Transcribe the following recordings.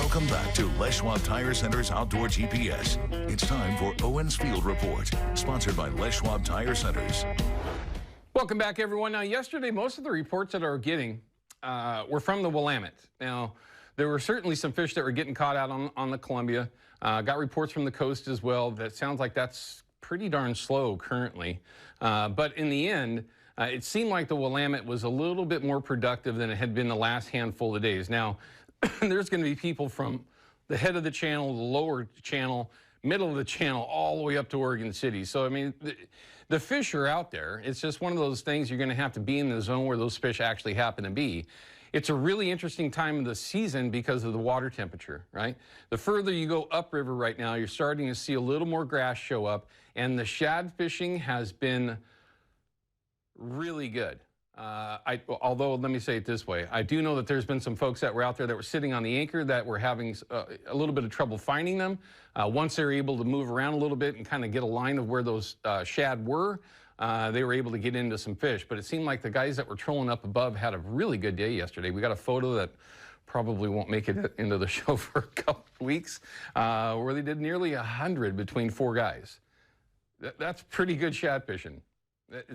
Welcome back to Les Schwab Tire Center's Outdoor GPS. It's time for Owin's Field Report, sponsored by Les Schwab Tire Centers. Welcome back, everyone. Now, yesterday, most of the reports that I were getting were from the Willamette. Now, there were certainly some fish that were getting caught out on the Columbia. Got reports from the coast as well. That sounds like that's pretty darn slow currently. But in the end, it seemed like the Willamette was a little bit more productive than it had been the last handful of days. Now, there's going to be people from the head of the channel, the lower channel, middle of the channel, all the way up to Oregon City. So, I mean, the fish are out there. It's just one of those things you're going to have to be in the zone where those fish actually happen to be. It's a really interesting time of the season because of the water temperature, right? The further you go upriver right now, you're starting to see a little more grass show up, and the shad fishing has been really good. Although, let me say it this way, I do know that there's been some folks that were out there that were sitting on the anchor that were having a little bit of trouble finding them. Once they were able to move around a little bit and kind of get a line of where those shad were, they were able to get into some fish. But it seemed like the guys that were trolling up above had a really good day yesterday. We got a photo that probably won't make it into the show for a couple of weeks, where they did nearly 100 between 4 guys. That's pretty good shad fishing.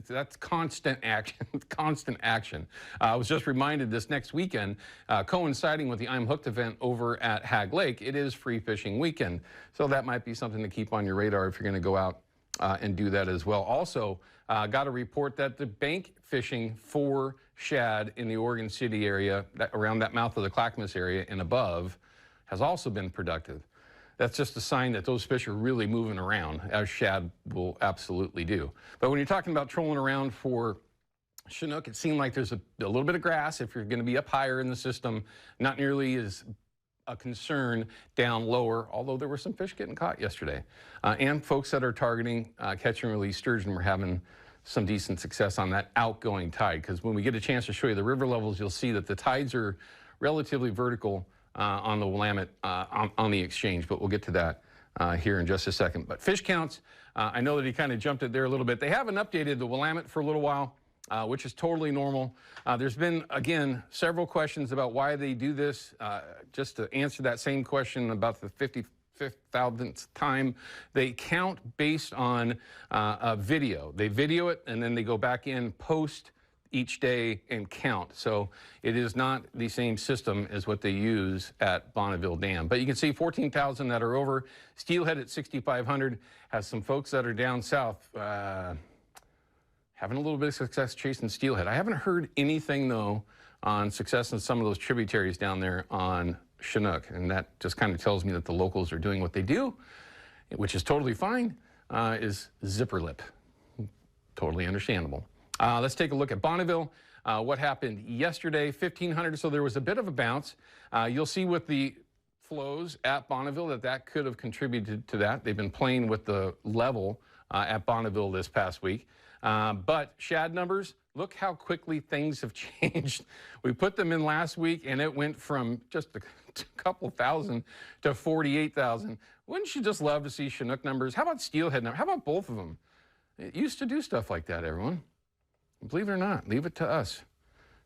That's constant action, constant action. I was just reminded this next weekend, coinciding with the I'm Hooked event over at Hag Lake, it is free fishing weekend. So that might be something to keep on your radar if you're going to go out and do that as well. Also, got a report that the bank fishing for shad in the Oregon City area, around that mouth of the Clackamas area and above, has also been productive. That's just a sign that those fish are really moving around, as shad will absolutely do. But when you're talking about trolling around for Chinook, it seemed like there's a little bit of grass if you're going to be up higher in the system, not nearly as a concern down lower, although there were some fish getting caught yesterday. And folks that are targeting catch and release sturgeon were having some decent success on that outgoing tide, because when we get a chance to show you the river levels, you'll see that the tides are relatively vertical on the Willamette on the exchange, but we'll get to that here in just a second. But fish counts, I know that he kind of jumped it there a little bit. They haven't updated the Willamette for a little while, which is totally normal. There's been, again, several questions about why they do this. Just to answer that same question about the 55,000th time, they count based on a video. They video it, and then they go back in post each day and count. So it is not the same system as what they use at Bonneville Dam. But you can see 14,000 that are over. Steelhead at 6,500 has some folks that are down south having a little bit of success chasing steelhead. I haven't heard anything, though, on success in some of those tributaries down there on Chinook. And that just kind of tells me that the locals are doing what they do, which is totally fine, is zipper lip. Totally understandable. Let's take a look at Bonneville. What happened yesterday, 1,500, so there was a bit of a bounce. You'll see with the flows at Bonneville that could have contributed to that. They've been playing with the level at Bonneville this past week. But shad numbers, look how quickly things have changed. We put them in last week, and it went from just a couple thousand to 48,000. Wouldn't you just love to see Chinook numbers? How about steelhead numbers? How about both of them? It used to do stuff like that, everyone. Believe it or not, leave it to us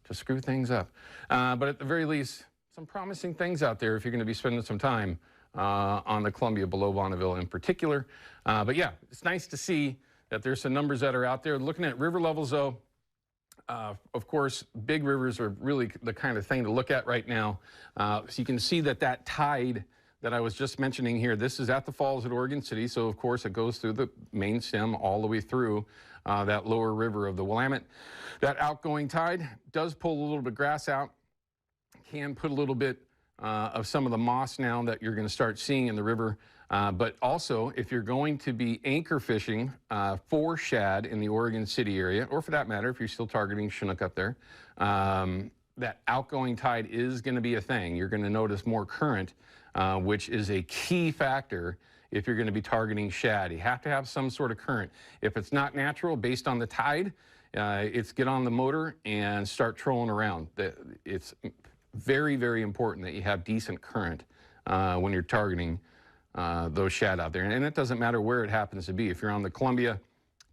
to screw things up. But at the very least, some promising things out there if you're going to be spending some time on the Columbia below Bonneville in particular. But yeah, it's nice to see that there's some numbers that are out there. Looking at river levels, though, of course, big rivers are really the kind of thing to look at right now. So you can see that tide that I was just mentioning here, this is at the falls at Oregon City. So, of course, it goes through the main stem all the way through that lower river of the Willamette. That outgoing tide does pull a little bit of grass out, can put a little bit of some of the moss now that you're going to start seeing in the river. But also, if you're going to be anchor fishing for shad in the Oregon City area, or for that matter, if you're still targeting Chinook up there, that outgoing tide is going to be a thing. You're going to notice more current, which is a key factor if you're going to be targeting shad. You have to have some sort of current. If it's not natural based on the tide, it's get on the motor and start trolling around. It's very, very important that you have decent current when you're targeting those shad out there. And it doesn't matter where it happens to be. If you're on the Columbia,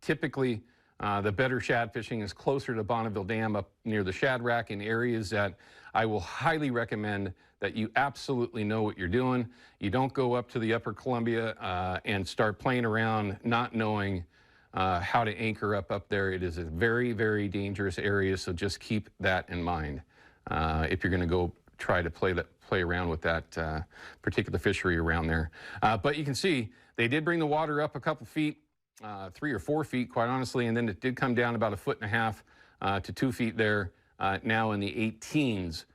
typically The better shad fishing is closer to Bonneville Dam up near the Shad Rack in areas that I will highly recommend that you absolutely know what you're doing. You don't go up to the upper Columbia and start playing around not knowing how to anchor up there. It is a very, very dangerous area, so just keep that in mind if you're going to go try to play around with that particular fishery around there. But you can see they did bring the water up a couple feet, 3 or 4 feet, quite honestly, and then it did come down about 1.5 to 2 feet there, now in the 18s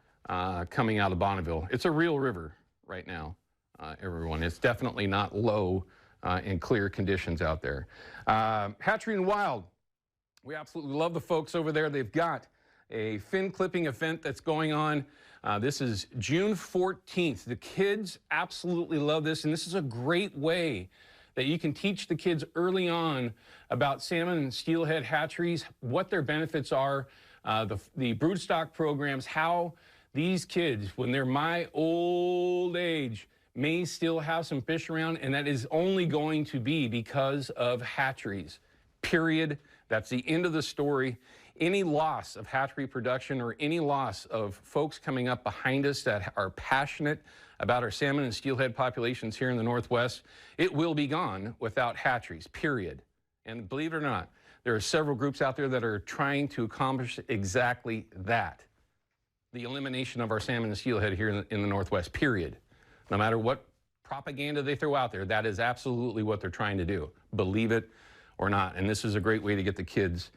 coming out of Bonneville. It's a real river right now, everyone. It's definitely not low in clear conditions out there. Hatchery and Wild, we absolutely love the folks over there. They've got a fin clipping event that's going on. This is June 14th. The kids absolutely love this, and this is a great way that you can teach the kids early on about salmon and steelhead hatcheries, what their benefits are, the broodstock programs, how these kids, when they're my old age, may still have some fish around, and that is only going to be because of hatcheries, period. That's the end of the story. Any loss of hatchery production or any loss of folks coming up behind us that are passionate about our salmon and steelhead populations here in the Northwest, it will be gone without hatcheries, period. And believe it or not, there are several groups out there that are trying to accomplish exactly that. The elimination of our salmon and steelhead here in the Northwest, period. No matter what propaganda they throw out there, that is absolutely what they're trying to do, believe it or not. And this is a great way to get the kids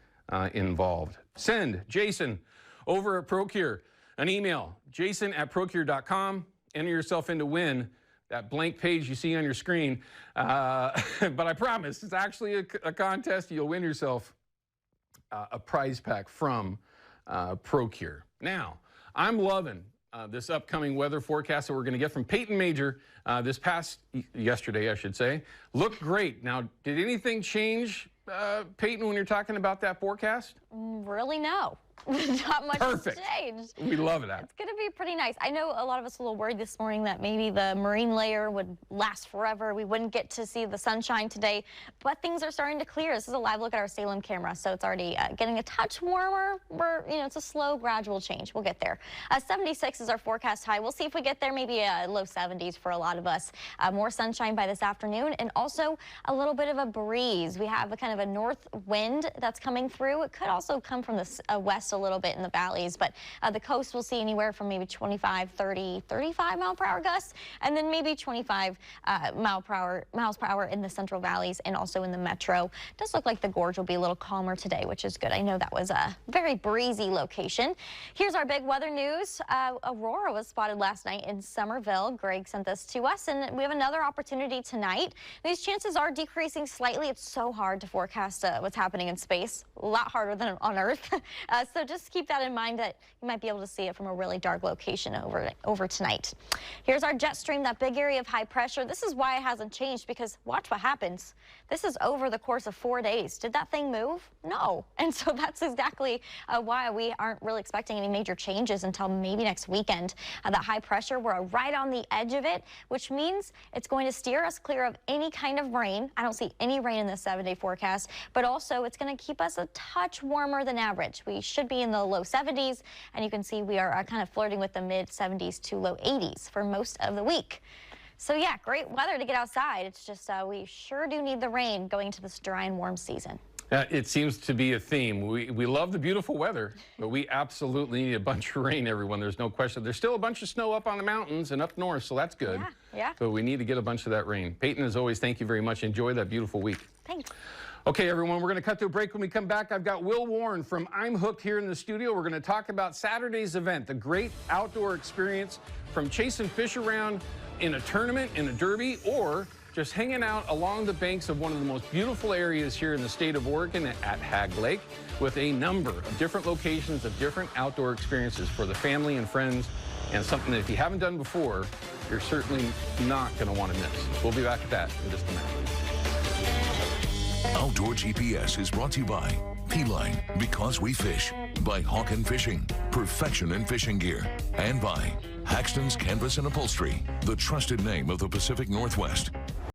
involved. Send Jason over at Procure an email, jason@procure.com. Enter yourself in to win that blank page you see on your screen. But I promise, it's actually a contest. You'll win yourself a prize pack from Procure. Now, I'm loving this upcoming weather forecast that we're going to get from Peyton Major yesterday, I should say. Looked great. Now, did anything change, Peyton, when you're talking about that forecast? Really, no. Not much has changed. We love that. It's going to be pretty nice. I know a lot of us were a little worried this morning that maybe the marine layer would last forever. We wouldn't get to see the sunshine today, but things are starting to clear. This is a live look at our Salem camera, so it's already getting a touch warmer. It's a slow, gradual change. We'll get there. 76 is our forecast high. We'll see if we get there, maybe low 70s for a lot of us. More sunshine by this afternoon, and also a little bit of a breeze. We have a kind of a north wind that's coming through. It could also come from the west a little bit in the valleys, but the coast will see anywhere from maybe 25, 30, 35 mile per hour gusts, and then maybe 25 miles per hour in the central valleys and also in the metro. It does look like the gorge will be a little calmer today, which is good. I know that was a very breezy location. Here's our big weather news. Aurora was spotted last night in Somerville. Greg sent this to us, and we have another opportunity tonight. These chances are decreasing slightly. It's so hard to forecast what's happening in space, a lot harder than on Earth. So just keep that in mind that you might be able to see it from a really dark location over tonight. Here's our jet stream, that big area of high pressure. This is why it hasn't changed, because watch what happens. This is over the course of 4 days. Did that thing move? No. And so that's exactly why we aren't really expecting any major changes until maybe next weekend. That high pressure, we're right on the edge of it, which means it's going to steer us clear of any kind of rain. I don't see any rain in this 7-day forecast, but also it's going to keep us a touch warmer than average. We should be in the low 70s, and you can see we are kind of flirting with the mid 70s to low 80s for most of the week. So yeah, great weather to get outside. It's just we sure do need the rain going into this dry and warm season. It seems to be a theme. We love the beautiful weather, but we absolutely need a bunch of rain, everyone. There's no question. There's still a bunch of snow up on the mountains and up north, so that's good. Yeah. But we need to get a bunch of that rain. Peyton, as always, thank you very much. Enjoy that beautiful week. Thanks. Okay, everyone, we're going to cut to a break. When we come back, I've got Will Warren from I'm Hooked here in the studio. We're going to talk about Saturday's event, the great outdoor experience from chasing fish around in a tournament, in a derby, or just hanging out along the banks of one of the most beautiful areas here in the state of Oregon at Hag Lake, with a number of different locations of different outdoor experiences for the family and friends, and something that if you haven't done before, you're certainly not going to want to miss. We'll be back at that in just a minute. Outdoor GPS is brought to you by P-Line, because we fish, by Hawken Fishing, perfection in fishing gear, and by Haxton's Canvas and Upholstery, the trusted name of the Pacific Northwest.